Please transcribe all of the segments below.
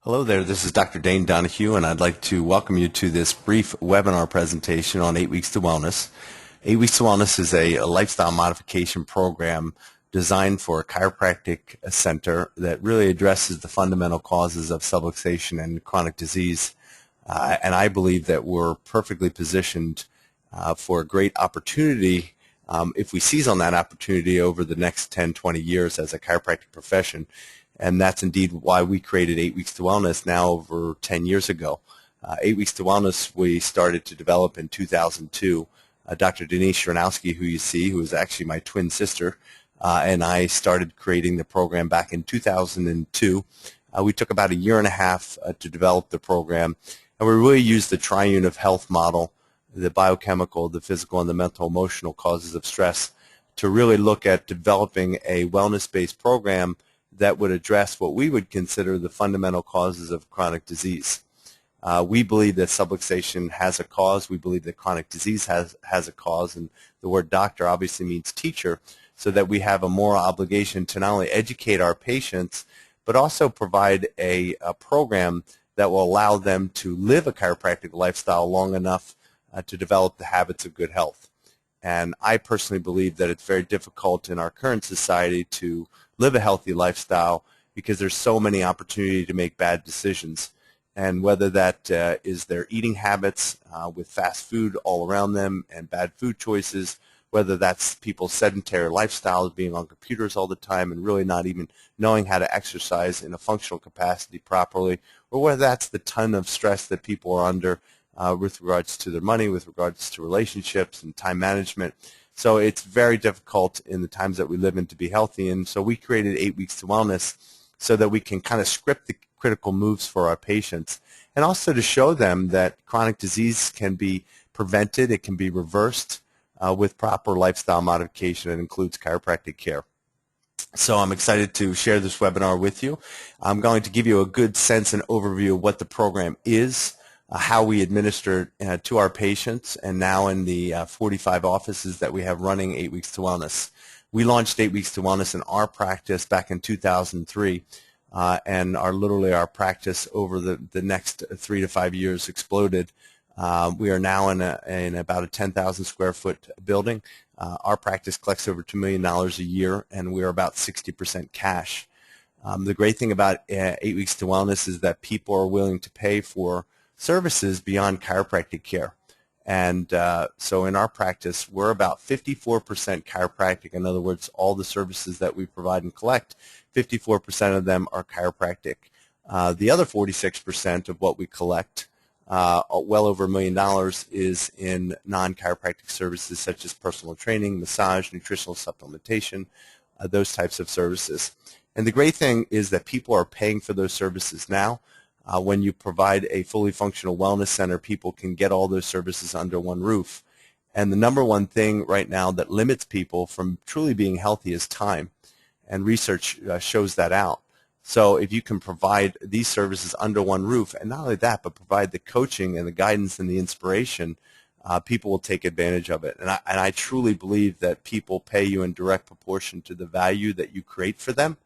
Hello there, this is Dr. Dane Donahue, and I'd like to welcome you to this brief webinar presentation on 8 Weeks to Wellness. 8 Weeks to Wellness is a lifestyle modification program designed for a chiropractic center that really addresses the fundamental causes of subluxation and chronic disease. And I believe that we're perfectly positioned for a great opportunity if we seize on that opportunity over the next 10, 20 years as a chiropractic profession. And that's indeed why we created 8 Weeks to Wellness now over 10 years ago. 8 Weeks to Wellness we started to develop in 2002. Dr. Denise Shranowski, who you see, who is actually my twin sister, and I started creating the program back in 2002. We took about a year and a half to develop the program, and we really used the triune of health model, the biochemical, the physical, and the mental emotional causes of stress, to really look at developing a wellness-based program that would address what we would consider the fundamental causes of chronic disease. We believe that subluxation has a cause. We believe that chronic disease has a cause, and the word doctor obviously means teacher, so that we have a moral obligation to not only educate our patients, but also provide a program that will allow them to live a chiropractic lifestyle long enough to develop the habits of good health. And I personally believe that it's very difficult in our current society to live a healthy lifestyle because there's so many opportunities to make bad decisions. And whether that is their eating habits with fast food all around them and bad food choices, whether that's people's sedentary lifestyles, being on computers all the time and really not even knowing how to exercise in a functional capacity properly, or whether that's the ton of stress that people are under with regards to their money, with regards to relationships and time management. So it's very difficult in the times that we live in to be healthy, and so we created 8 Weeks to Wellness so that we can kind of script the critical moves for our patients, and also to show them that chronic disease can be prevented, it can be reversed with proper lifestyle modification that includes chiropractic care. So I'm excited to share this webinar with you. I'm going to give you a good sense and overview of what the program is, how we administer to our patients, and now in the 45 offices that we have running 8 Weeks to Wellness. We launched 8 Weeks to Wellness in our practice back in 2003, and literally our practice over the next 3 to 5 years exploded. We are now in about a 10,000 square foot building. Our practice collects over $2 million a year, and we are about 60% cash. The great thing about 8 Weeks to Wellness is that people are willing to pay for services beyond chiropractic care. And so in our practice, we're about 54% chiropractic. In other words, all the services that we provide and collect, 54% of them are chiropractic. The other 46% of what we collect, well over $1 million, is in non-chiropractic services such as personal training, massage, nutritional supplementation, those types of services. And the great thing is that people are paying for those services now. When you provide a fully functional wellness center, people can get all those services under one roof. And the number one thing right now that limits people from truly being healthy is time. And research shows that out. So if you can provide these services under one roof, and not only that, but provide the coaching and the guidance and the inspiration, people will take advantage of it. And I truly believe that people pay you in direct proportion to the value that you create for them.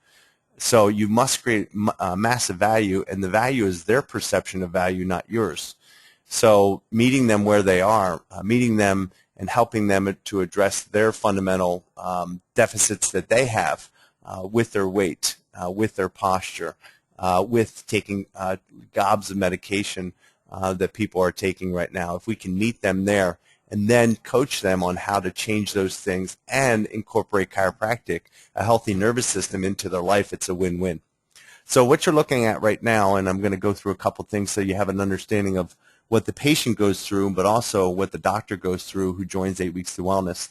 So you must create massive value, and the value is their perception of value, not yours. So meeting them where they are, meeting them and helping them to address their fundamental deficits that they have with their weight, with their posture, with taking gobs of medication that people are taking right now. If we can meet them there and then coach them on how to change those things and incorporate chiropractic, a healthy nervous system into their life, it's a win-win. So what you're looking at right now, and I'm going to go through a couple things so you have an understanding of what the patient goes through, but also what the doctor goes through who joins 8 Weeks to Wellness.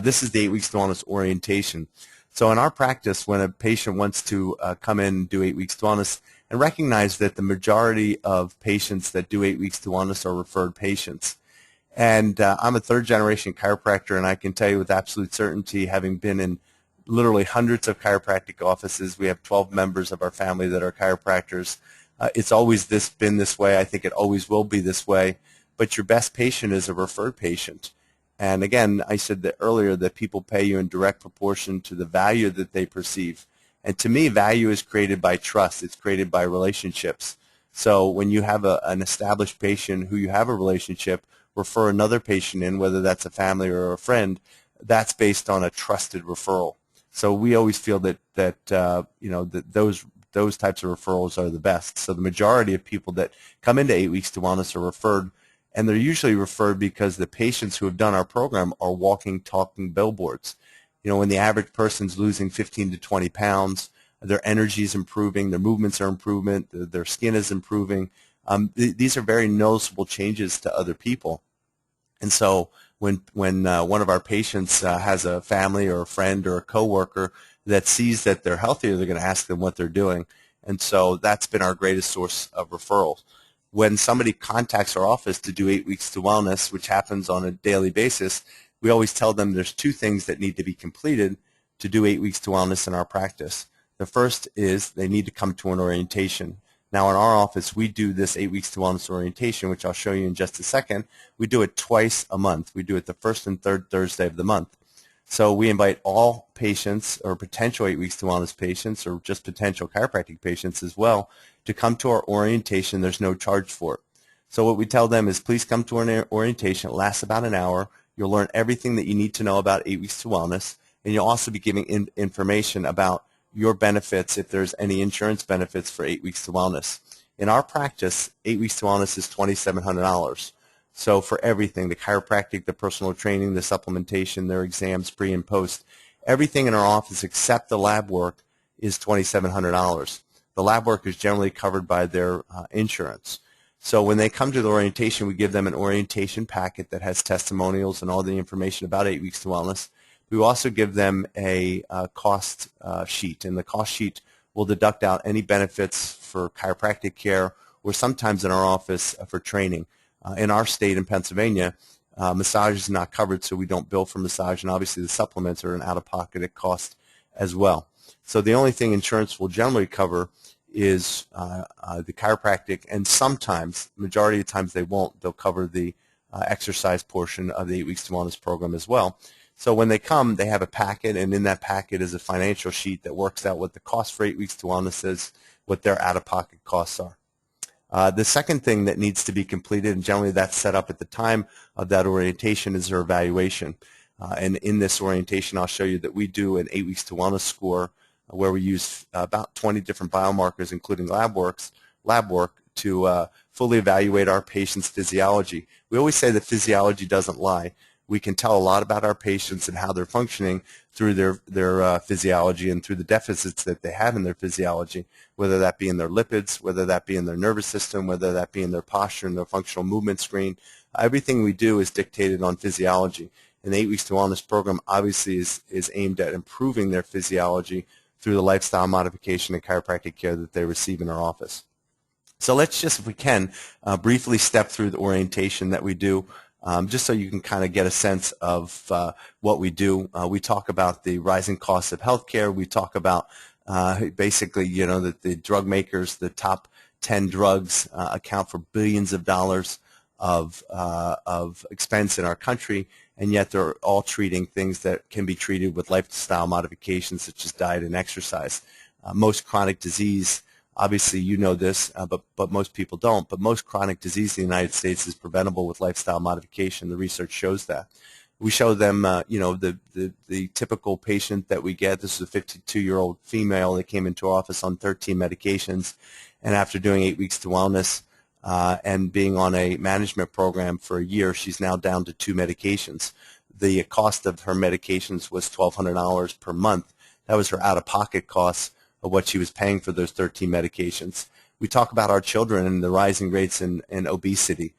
This is the 8 Weeks to Wellness orientation. So in our practice, when a patient wants to come in and do 8 Weeks to Wellness, and recognize that the majority of patients that do 8 Weeks to Wellness are referred patients. And I'm a third-generation chiropractor, and I can tell you with absolute certainty, having been in literally hundreds of chiropractic offices, we have 12 members of our family that are chiropractors. It's always been this way. I think it always will be this way. But your best patient is a referred patient. And again, I said that earlier that people pay you in direct proportion to the value that they perceive. And to me, value is created by trust. It's created by relationships. So when you have an established patient who you have a relationship, refer another patient in, whether that's a family or a friend, that's based on a trusted referral. So we always feel that those types of referrals are the best. So the majority of people that come into 8 Weeks to Wellness are referred, and they're usually referred because the patients who have done our program are walking, talking billboards. When the average person's losing 15 to 20 pounds, their energy is improving, their movements are improving, their skin is improving. These are very noticeable changes to other people. And so when one of our patients has a family or a friend or a coworker that sees that they're healthier, they're going to ask them what they're doing. And so that's been our greatest source of referrals. When somebody contacts our office to do 8 Weeks to Wellness, which happens on a daily basis, we always tell them there's two things that need to be completed to do 8 Weeks to Wellness in our practice. The first is they need to come to an orientation. Now in our office, we do this 8 Weeks to Wellness orientation, which I'll show you in just a second. We do it twice a month. We do it the first and third Thursday of the month. So we invite all patients or potential 8 Weeks to Wellness patients or just potential chiropractic patients as well to come to our orientation. There's no charge for it. So what we tell them is please come to an orientation. It lasts about an hour. You'll learn everything that you need to know about 8 Weeks to Wellness, and you'll also be giving information about your benefits if there's any insurance benefits for 8 Weeks to Wellness. In our practice, 8 Weeks to Wellness is $2,700. So for everything, the chiropractic, the personal training, the supplementation, their exams pre and post, everything in our office except the lab work is $2,700. The lab work is generally covered by their insurance. So when they come to the orientation, we give them an orientation packet that has testimonials and all the information about 8 Weeks to Wellness. We also give them a cost sheet, and the cost sheet will deduct out any benefits for chiropractic care or sometimes in our office for training. In our state in Pennsylvania, massage is not covered, so we don't bill for massage, and obviously the supplements are an out-of-pocket cost as well. So the only thing insurance will generally cover is the chiropractic, and sometimes, majority of the times they won't, they'll cover the exercise portion of the 8 Weeks to Wellness program as well. So when they come, they have a packet, and in that packet is a financial sheet that works out what the cost for 8 Weeks to Wellness is, what their out-of-pocket costs are. The second thing that needs to be completed, and generally that's set up at the time of that orientation, is their evaluation. And in this orientation, I'll show you that we do an 8 Weeks to Wellness score where we use about 20 different biomarkers, including lab work, to fully evaluate our patient's physiology. We always say that physiology doesn't lie. We can tell a lot about our patients and how they're functioning through their physiology and through the deficits that they have in their physiology, whether that be in their lipids, whether that be in their nervous system, whether that be in their posture and their functional movement screen. Everything we do is dictated on physiology. And the 8 Weeks to Wellness program obviously is aimed at improving their physiology through the lifestyle modification and chiropractic care that they receive in our office. So let's just, if we can, briefly step through the orientation that we do. Just so you can kind of get a sense of what we do. We talk about the rising costs of healthcare. We talk about basically, that the drug makers, the top 10 drugs account for billions of dollars of expense in our country, and yet they're all treating things that can be treated with lifestyle modifications such as diet and exercise. Most chronic disease, obviously you know this, but most people don't, but most chronic disease in the United States is preventable with lifestyle modification. The research shows that. We show them, the typical patient that we get. This is a 52-year-old female that came into our office on 13 medications, and after doing 8 Weeks to Wellness and being on a management program for a year, she's now down to 2 medications. The cost of her medications was $1,200 per month. That was her out-of-pocket costs of what she was paying for those 13 medications. We talk about our children and the rising rates in obesity.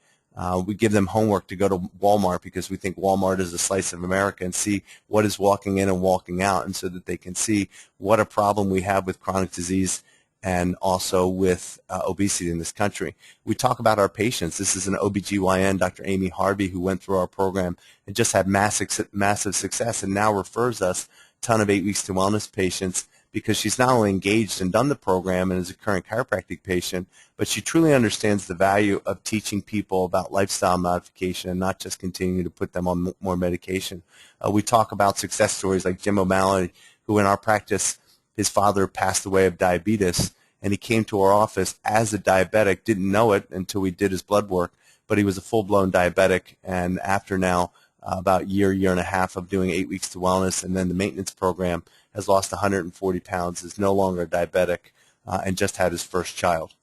We give them homework to go to Walmart because we think Walmart is a slice of America, and see what is walking in and walking out, and so that they can see what a problem we have with chronic disease and also with obesity in this country. We talk about our patients. This is an OBGYN, Dr. Amy Harvey, who went through our program and just had massive success, and now refers us a ton of 8 Weeks to Wellness patients because she's not only engaged and done the program and is a current chiropractic patient, but she truly understands the value of teaching people about lifestyle modification and not just continuing to put them on more medication. We talk about success stories like Jim O'Malley, who in our practice His father passed away of diabetes, and he came to our office as a diabetic, didn't know it until we did his blood work, but he was a full-blown diabetic, and after now about a year and a half of doing 8 weeks to wellness and then the maintenance program, has lost 140 pounds, is no longer diabetic, and just had his first child.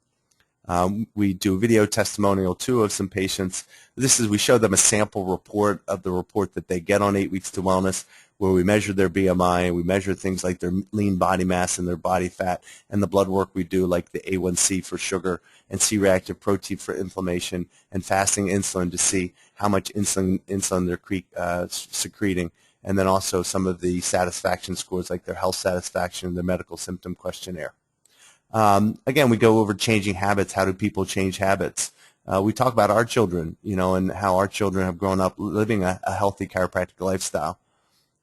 We do a video testimonial too of some patients. We show them a sample report of the report that they get on 8 weeks to wellness, where we measure their BMI, and we measure things like their lean body mass and their body fat, and the blood work we do, like the A1C for sugar and C-reactive protein for inflammation, and fasting insulin to see how much insulin they're secreting, and then also some of the satisfaction scores, like their health satisfaction and their medical symptom questionnaire. Again, we go over changing habits. How do people change habits? We talk about our children, and how our children have grown up living a healthy chiropractic lifestyle.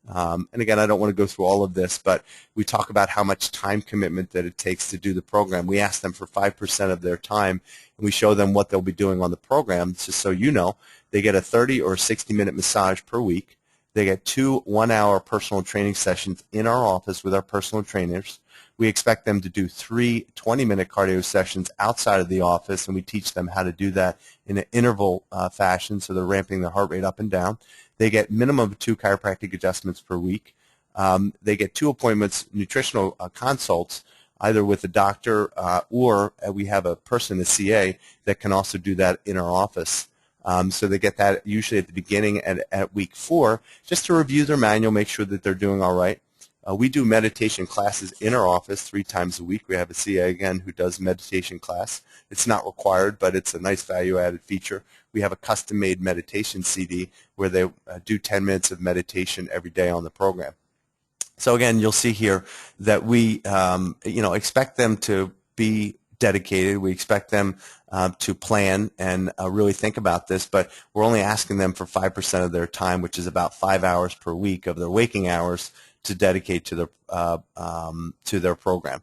And again, I don't want to go through all of this, but we talk about how much time commitment that it takes to do the program. We ask them for 5% of their time, and we show them what they'll be doing on the program. Just so you know, they get a 30 or 60-minute massage per week. They get 2 one-hour personal training sessions in our office with our personal trainers. We expect them to do 3 20-minute cardio sessions outside of the office, and we teach them how to do that in an interval fashion, so they're ramping their heart rate up and down. They get minimum of 2 chiropractic adjustments per week. They get 2 appointments, nutritional consults, either with a doctor or we have a person, a CA, that can also do that in our office. So they get that usually at the beginning at week 4, just to review their manual, make sure that they're doing all right. We do meditation classes in our office 3 times a week. We have a CA, again, who does meditation class. It's not required, but it's a nice value-added feature. We have a custom-made meditation CD where they do 10 minutes of meditation every day on the program. So again, you'll see here that we expect them to be dedicated. We expect them to plan and really think about this, but we're only asking them for 5% of their time, which is about 5 hours per week of their waking hours, to dedicate to their program.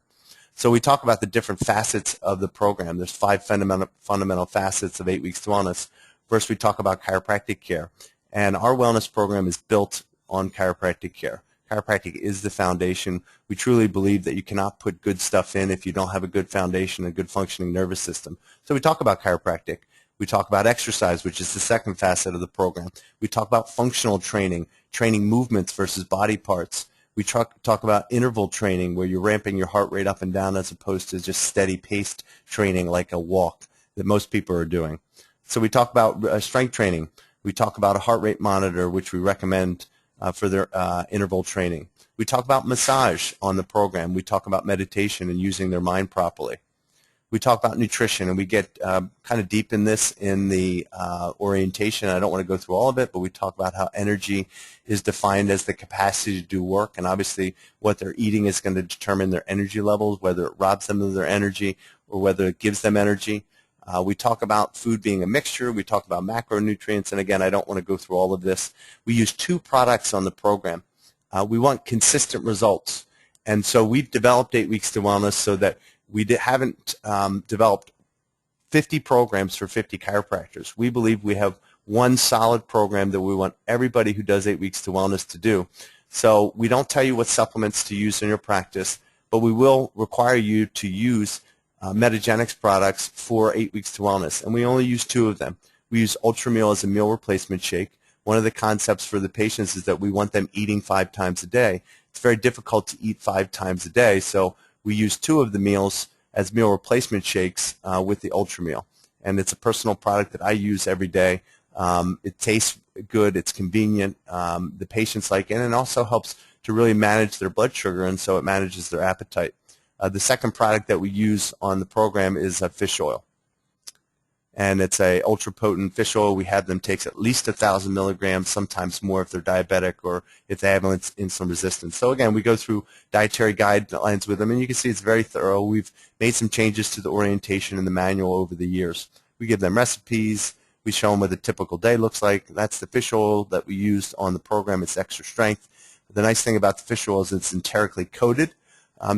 So we talk about the different facets of the program. There's 5 fundamental facets of 8 weeks to wellness. First, we talk about chiropractic care, and our wellness program is built on chiropractic care. Chiropractic is the foundation. We truly believe that you cannot put good stuff in if you don't have a good foundation, a good functioning nervous system. So we talk about chiropractic. We talk about exercise, which is the second facet of the program. We talk about functional training, training movements versus body parts. We talk about interval training, where you're ramping your heart rate up and down as opposed to just steady paced training like a walk that most people are doing. So we talk about strength training. We talk about a heart rate monitor, which we recommend for their interval training. We talk about massage on the program. We talk about meditation and using their mind properly. We talk about nutrition, and we get kind of deep in this in the orientation. I don't want to go through all of it, but we talk about how energy is defined as the capacity to do work, and obviously what they're eating is going to determine their energy levels, whether it robs them of their energy or whether it gives them energy. We talk about food being a mixture. We talk about macronutrients, and again, I don't want to go through all of this. We use 2 products on the program. We want consistent results, and so we've developed 8 weeks to wellness so that we haven't developed 50 programs for 50 chiropractors. We believe we have one solid program that we want everybody who does 8 weeks to wellness to do. So we don't tell you what supplements to use in your practice, but we will require you to use Metagenics products for 8 weeks to wellness, and we only use 2 of them. We use Ultra Meal as a meal replacement shake. One of the concepts for the patients is that we want them eating 5 times a day. It's very difficult to eat 5 times a day, so we use 2 of the meals as meal replacement shakes with the Ultra Meal, and it's a personal product that I use every day. It tastes good, it's convenient, the patients like it, and it also helps to really manage their blood sugar, and so it manages their appetite. The second product that we use on the program is fish oil, and it's a ultra potent fish oil. We have them take at least 1,000 milligrams, sometimes more if they're diabetic or if they have insulin resistance. So again, we go through dietary guidelines with them, and you can see it's very thorough. We've made some changes to the orientation in the manual over the years. We give them recipes. We show them what a typical day looks like. That's the fish oil that we used on the program. It's extra strength. The nice thing about the fish oil is it's enterically coated.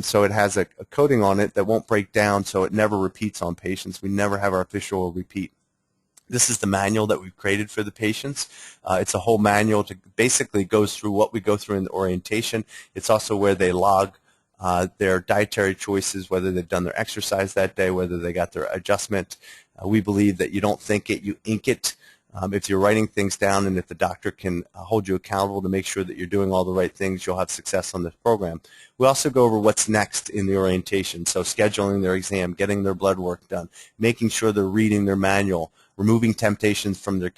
So it has a coating on it that won't break down, so it never repeats on patients. We never have our fish oil repeat. This is the manual that we've created for the patients. It's a whole manual that basically goes through what we go through in the orientation. It's also where they log their dietary choices, whether they've done their exercise that day, whether they got their adjustment. We believe that you don't think it, you ink it. If you're writing things down and if the doctor can hold you accountable to make sure that you're doing all the right things, you'll have success on this program. We also go over what's next in the orientation, so scheduling their exam, getting their blood work done, making sure they're reading their manual, removing temptations from their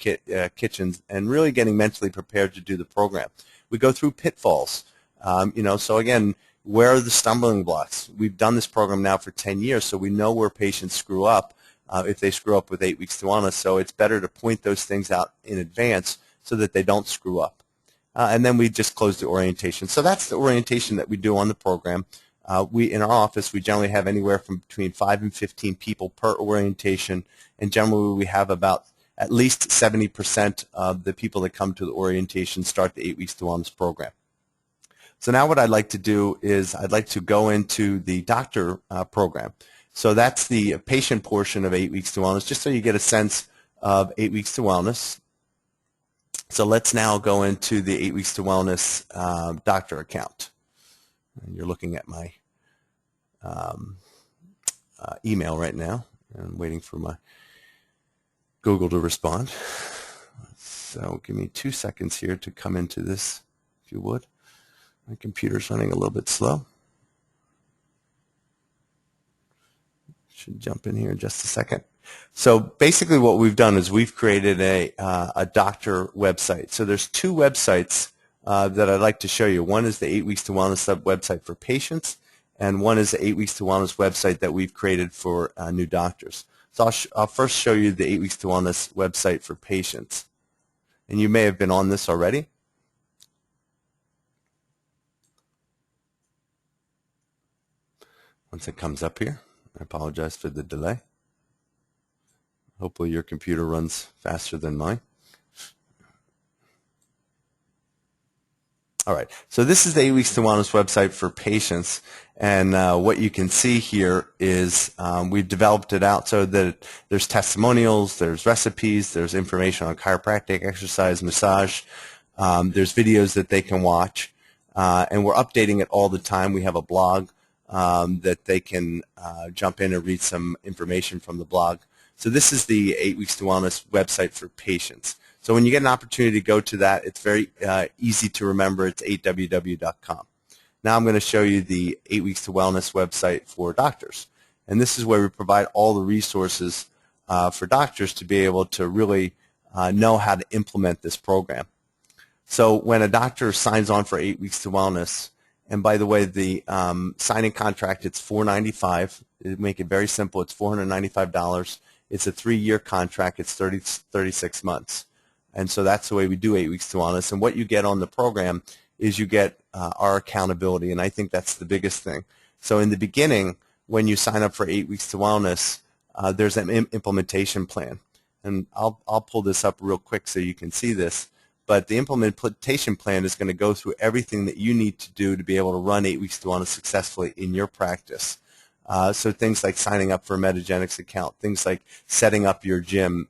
kitchens, and really getting mentally prepared to do the program. We go through pitfalls. So again, where are the stumbling blocks? We've done this program now for 10 years, so we know where patients screw up if they screw up with 8 Weeks to Wellness. So it's better to point those things out in advance so that they don't screw up. And then we just close the orientation. So that's the orientation that we do on the program. In our office, we generally have anywhere from between 5 and 15 people per orientation, and generally we have about at least 70% of the people that come to the orientation start the 8 Weeks to Wellness program. So now what I'd like to do is I'd like to go into the doctor program. So that's the patient portion of 8 Weeks to Wellness, just so you get a sense of 8 Weeks to Wellness. So let's now go into the 8 Weeks to Wellness doctor account. And you're looking at my email right now. I'm waiting for my Google to respond. So give me 2 seconds here to come into this, if you would. My computer's running a little bit slow. Should jump in here in just a second. So basically what we've done is we've created a doctor website. So there's 2 websites that I'd like to show you. One is the 8 Weeks to Wellness website for patients, and one is the 8 Weeks to Wellness website that we've created for new doctors. So I'll first show you the 8 Weeks to Wellness website for patients. And you may have been on this already. Once it comes up here, I apologize for the delay. Hopefully your computer runs faster than mine. All right, so this is the 8 Weeks to Wellness website for patients, and what you can see here is we've developed it out so that there's testimonials, there's recipes, there's information on chiropractic, exercise, massage, there's videos that they can watch, and we're updating it all the time. We have a blog that they can jump in and read some information from the blog. So this is the 8 Weeks to Wellness website for patients. So when you get an opportunity to go to that, it's very easy to remember. It's 8ww.com. Now I'm going to show you the 8 Weeks to Wellness website for doctors. And this is where we provide all the resources for doctors to be able to really know how to implement this program. So when a doctor signs on for 8 Weeks to Wellness, and by the way, the signing contract, it's $495. To make it very simple, it's $495. It's a 3-year contract. It's 36 months. And so that's the way we do 8 Weeks to Wellness. And what you get on the program is you get our accountability, and I think that's the biggest thing. So in the beginning, when you sign up for 8 Weeks to Wellness, there's an implementation plan. And I'll pull this up real quick so you can see this. But the implementation plan is going to go through everything that you need to do to be able to run 8 Weeks to Wellness successfully in your practice. So things like signing up for a Metagenics account, things like setting up your gym,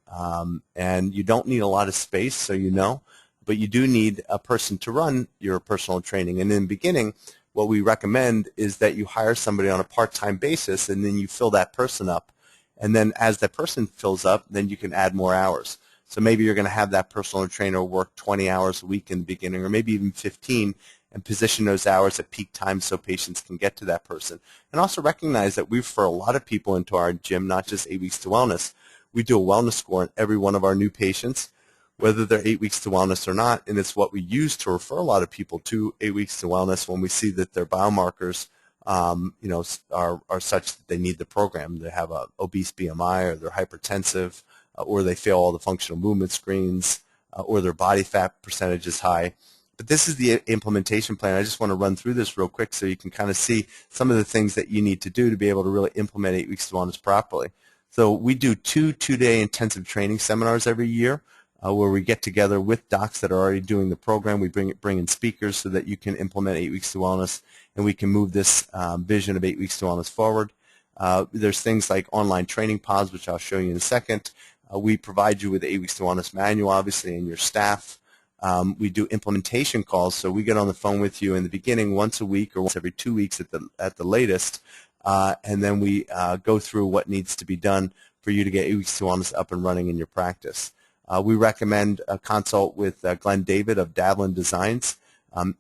and you don't need a lot of space, so you know, but you do need a person to run your personal training. And in the beginning, what we recommend is that you hire somebody on a part-time basis, and then you fill that person up. And then as that person fills up, then you can add more hours. So maybe you're going to have that personal trainer work 20 hours a week in the beginning, or maybe even 15, and position those hours at peak times so patients can get to that person. And also recognize that we refer a lot of people into our gym, not just 8 Weeks to Wellness. We do a wellness score on every one of our new patients, whether they're 8 Weeks to Wellness or not, and it's what we use to refer a lot of people to 8 Weeks to Wellness when we see that their biomarkers are such that they need the program. They have a obese BMI, or they're hypertensive, or they fail all the functional movement screens, or their body fat percentage is high. But this is the implementation plan. I just want to run through this real quick so you can kind of see some of the things that you need to do to be able to really implement 8 Weeks to Wellness properly. So we do 2-day intensive training seminars every year where we get together with docs that are already doing the program. We bring in speakers so that you can implement 8 Weeks to Wellness, and we can move this vision of 8 Weeks to Wellness forward. There's things like online training pods, which I'll show you in a second. We provide you with the 8 Weeks to Wellness manual, obviously, and your staff. We do implementation calls, so we get on the phone with you in the beginning once a week or once every 2 weeks at the latest, and then we go through what needs to be done for you to get 8 Weeks to Wellness up and running in your practice. We recommend a consult with Glenn David of Davlin Designs.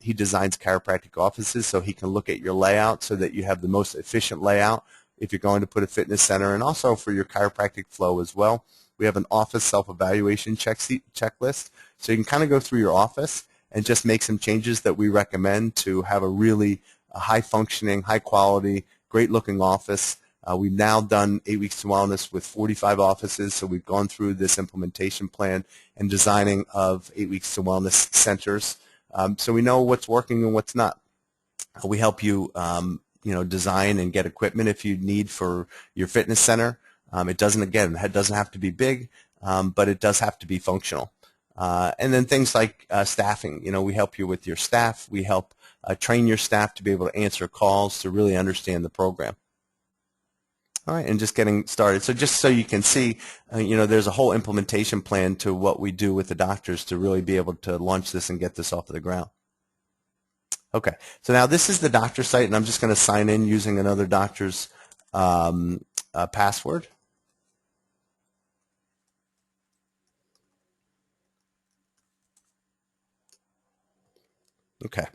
He designs chiropractic offices so he can look at your layout so that you have the most efficient layout if you're going to put a fitness center, and also for your chiropractic flow as well. We have an office self-evaluation checklist, so you can kind of go through your office and just make some changes that we recommend to have a really high-functioning, high-quality, great-looking office. We've now done 8 Weeks to Wellness with 45 offices, so we've gone through this implementation plan and designing of 8 Weeks to Wellness centers. So we know what's working and what's not. We help you, design and get equipment if you need for your fitness center. It doesn't have to be big, but it does have to be functional. And then things like staffing. We help you with your staff. We help train your staff to be able to answer calls to really understand the program. All right, and just getting started. So just so you can see, there's a whole implementation plan to what we do with the doctors to really be able to launch this and get this off of the ground. Okay, so now this is the doctor site, and I'm just going to sign in using another doctor's password. Okay.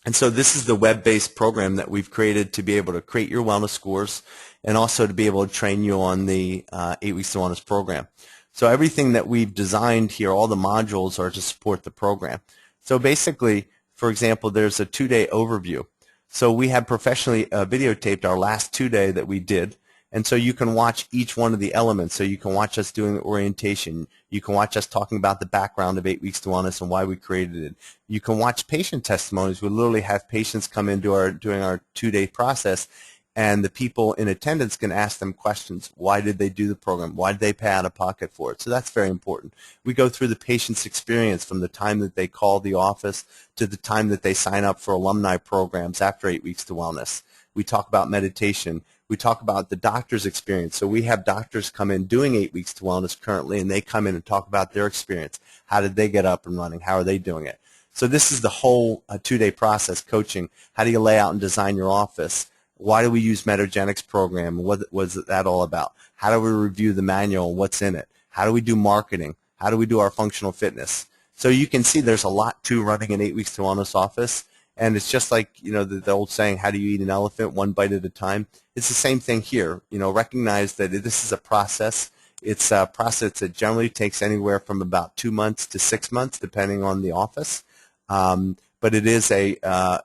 And so this is the web-based program that we've created to be able to create your wellness scores and also to be able to train you on the 8 Weeks to Wellness program. So everything that we've designed here, all the modules are to support the program. So basically, for example, there's a 2-day overview. So we have professionally videotaped our last 2-day that we did. And so you can watch each one of the elements. So you can watch us doing orientation. You can watch us talking about the background of 8 Weeks to Wellness and why we created it. You can watch patient testimonies. We literally have patients come into during our 2-day process, and the people in attendance can ask them questions. Why did they do the program? Why did they pay out of pocket for it? So that's very important. We go through the patient's experience from the time that they call the office to the time that they sign up for alumni programs after 8 Weeks to Wellness. We talk about meditation. We talk about the doctor's experience. So we have doctors come in doing 8 Weeks to Wellness currently, and they come in and talk about their experience. How did they get up and running? How are they doing it? So this is the whole 2-day process, coaching. How do you lay out and design your office? Why do we use Metagenics program? What was that all about? How do we review the manual and what's in it? How do we do marketing? How do we do our functional fitness? So you can see there's a lot to running an 8 Weeks to Wellness office. And it's just like, the old saying, how do you eat an elephant? One bite at a time. It's the same thing here. Recognize that this is a process. It's a process that generally takes anywhere from about 2 months to 6 months, depending on the office. But it is a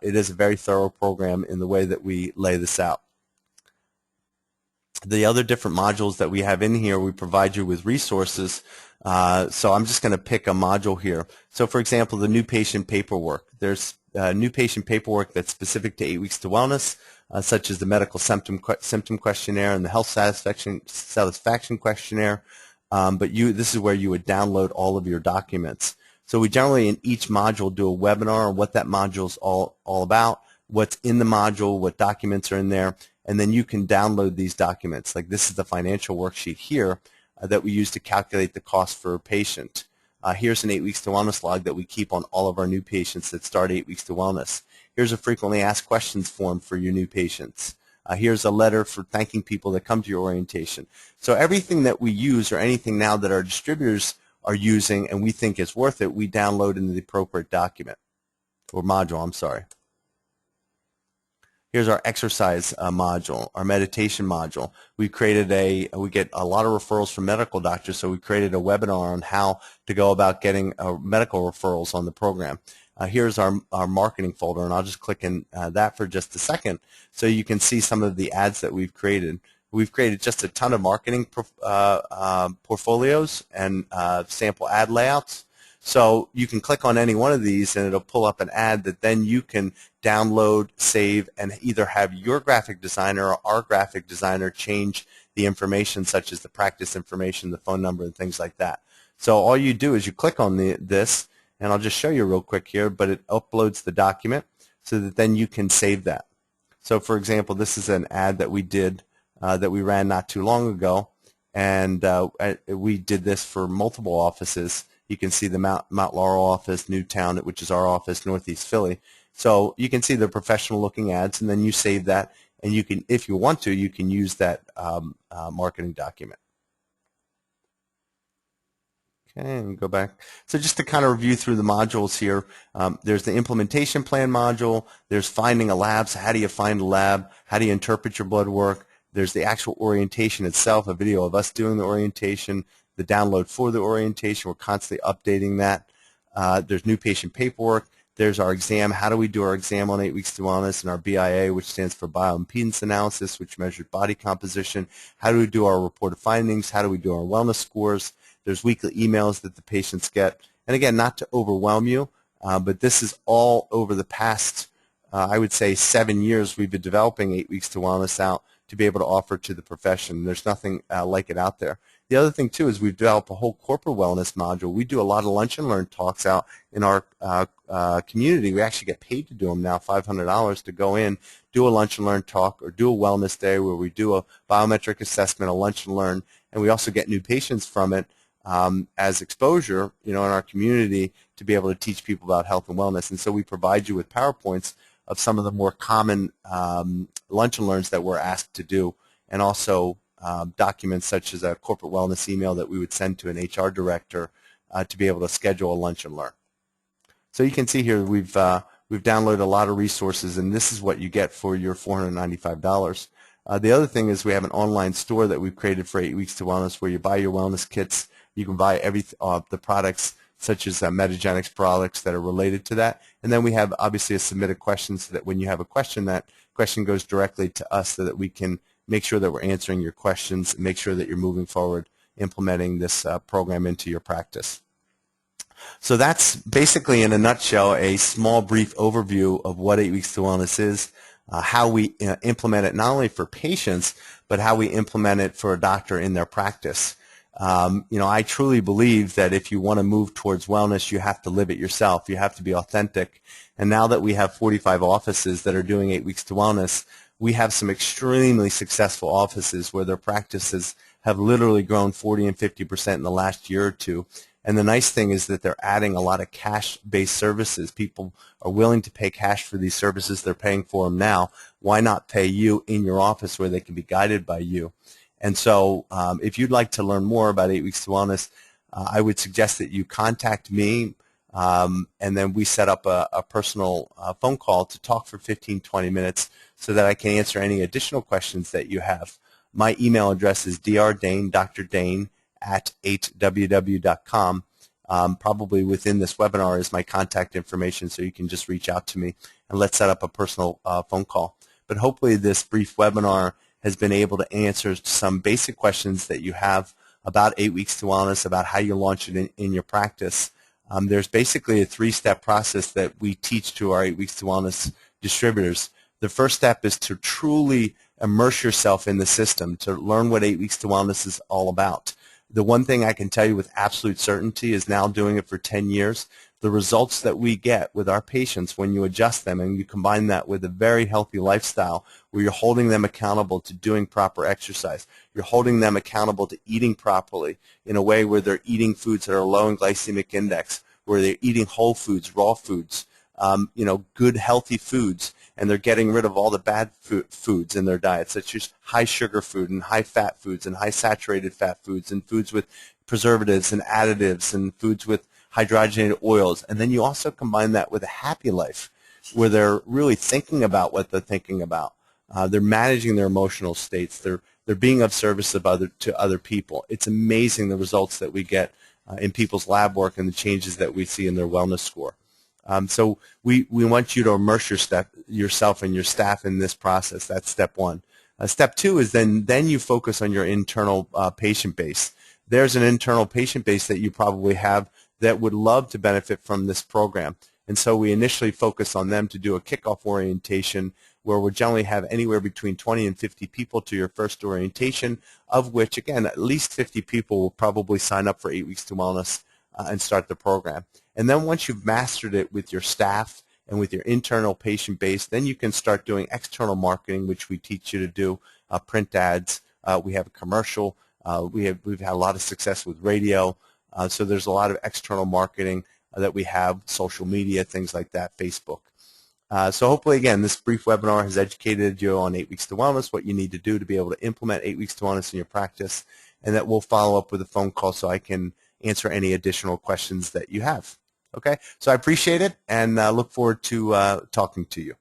very thorough program in the way that we lay this out. The other different modules that we have in here, we provide you with resources. So I'm just going to pick a module here. So for example, the new patient paperwork. There's new patient paperwork that's specific to 8 Weeks to Wellness, such as the medical symptom questionnaire and the health satisfaction questionnaire. But this is where you would download all of your documents. So we generally in each module do a webinar on what that module is all about, what's in the module, what documents are in there, and then you can download these documents. Like this is the financial worksheet here that we use to calculate the cost for a patient. Here's an 8 Weeks to Wellness log that we keep on all of our new patients that start 8 Weeks to Wellness. Here's a frequently asked questions form for your new patients. Here's a letter for thanking people that come to your orientation. So everything that we use, or anything now that our distributors are using and we think is worth it, we download into the appropriate document, or module, I'm sorry. Here's our exercise module, our meditation module. We get a lot of referrals from medical doctors, so we created a webinar on how to go about getting medical referrals on the program. Here's our marketing folder, and I'll just click in that for just a second so you can see some of the ads that we've created. We've created just a ton of marketing portfolios and sample ad layouts. So you can click on any one of these and it'll pull up an ad that then you can download, save, and either have your graphic designer or our graphic designer change the information, such as the practice information, the phone number, and things like that. So all you do is you click on this, and I'll just show you real quick here, but it uploads the document so that then you can save that. So for example, this is an ad that we did that we ran not too long ago, and we did this for multiple offices. You can see the Mount Laurel office, Newtown, which is our office, Northeast Philly. So you can see the professional looking ads, and then you save that, and you can, if you want to, you can use that marketing document. Okay, and go back. So just to kind of review through the modules here, there's the implementation plan module, there's finding a lab, so how do you find a lab, how do you interpret your blood work, there's the actual orientation itself, a video of us doing the orientation, the download for the orientation, we're constantly updating that. There's new patient paperwork, there's our exam, how do we do our exam on 8 weeks to wellness, and our BIA, which stands for bioimpedance analysis, which measures body composition, how do we do our reported findings, how do we do our wellness scores. There's weekly emails that the patients get. And again, not to overwhelm you, but this is all over the past, I would say, 7 years we've been developing 8 weeks to wellness out to be able to offer to the profession. There's nothing like it out there. The other thing, too, is we've developed a whole corporate wellness module. We do a lot of lunch and learn talks out in our community. We actually get paid to do them now, $500 to go in, do a lunch and learn talk, or do a wellness day where we do a biometric assessment, a lunch and learn, and we also get new patients from it. As exposure, in our community to be able to teach people about health and wellness. And so we provide you with PowerPoints of some of the more common lunch and learns that we're asked to do, and also documents such as a corporate wellness email that we would send to an HR director to be able to schedule a lunch and learn. So you can see here we've downloaded a lot of resources, and this is what you get for your $495. The other thing is we have an online store that we've created for 8 weeks to wellness where you buy your wellness kits. You can buy the products such as Metagenics products that are related to that. And then we have obviously a submitted question so that when you have a question, that question goes directly to us so that we can make sure that we're answering your questions and make sure that you're moving forward implementing this program into your practice. So that's basically in a nutshell a small brief overview of what 8 weeks to wellness is, how we implement it not only for patients but how we implement it for a doctor in their practice. I truly believe that if you want to move towards wellness, you have to live it yourself. You have to be authentic. And now that we have 45 offices that are doing 8 weeks to wellness, we have some extremely successful offices where their practices have literally grown 40 and 50% in the last year or two. And the nice thing is that they're adding a lot of cash-based services. People are willing to pay cash for these services. They're paying for them now. Why not pay you in your office where they can be guided by you? And so if you'd like to learn more about 8 weeks to wellness, I would suggest that you contact me, and then we set up a personal phone call to talk for 15, 20 minutes so that I can answer any additional questions that you have. My email address is drdane, Dr. Dane, at 8ww.com. Probably within this webinar is my contact information, so you can just reach out to me, and let's set up a personal phone call. But hopefully this brief webinar has been able to answer some basic questions that you have about 8 weeks to wellness, about how you launch it in your practice. There's basically a 3-step process that we teach to our 8 weeks to wellness distributors. The first step is to truly immerse yourself in the system, to learn what 8 weeks to wellness is all about. The one thing I can tell you with absolute certainty is now doing it for 10 years, the results that we get with our patients when you adjust them and you combine that with a very healthy lifestyle where you're holding them accountable to doing proper exercise. You're holding them accountable to eating properly in a way where they're eating foods that are low in glycemic index, where they're eating whole foods, raw foods, good healthy foods, and they're getting rid of all the bad foods in their diet, such as high sugar food and high fat foods and high saturated fat foods and foods with preservatives and additives and foods with hydrogenated oils. And then you also combine that with a happy life where they're really thinking about what they're thinking about. They're managing their emotional states. They're being of service to other people. It's amazing the results that we get in people's lab work and the changes that we see in their wellness score. So we want you to immerse yourself and your staff in this process. That's step one. Step two is then you focus on your internal patient base. There's an internal patient base that you probably have that would love to benefit from this program. And so we initially focus on them to do a kickoff orientation where we'll generally have anywhere between 20 and 50 people to your first orientation, of which, again, at least 50 people will probably sign up for 8 weeks to wellness and start the program. And then once you've mastered it with your staff and with your internal patient base, then you can start doing external marketing, which we teach you to do, print ads. We have a commercial. We've had a lot of success with radio. So there's a lot of external marketing that we have, social media, things like that, Facebook. So hopefully, again, this brief webinar has educated you on 8 Weeks to Wellness, what you need to do to be able to implement 8 Weeks to Wellness in your practice, and that we'll follow up with a phone call so I can answer any additional questions that you have. Okay, so I appreciate it and look forward to talking to you.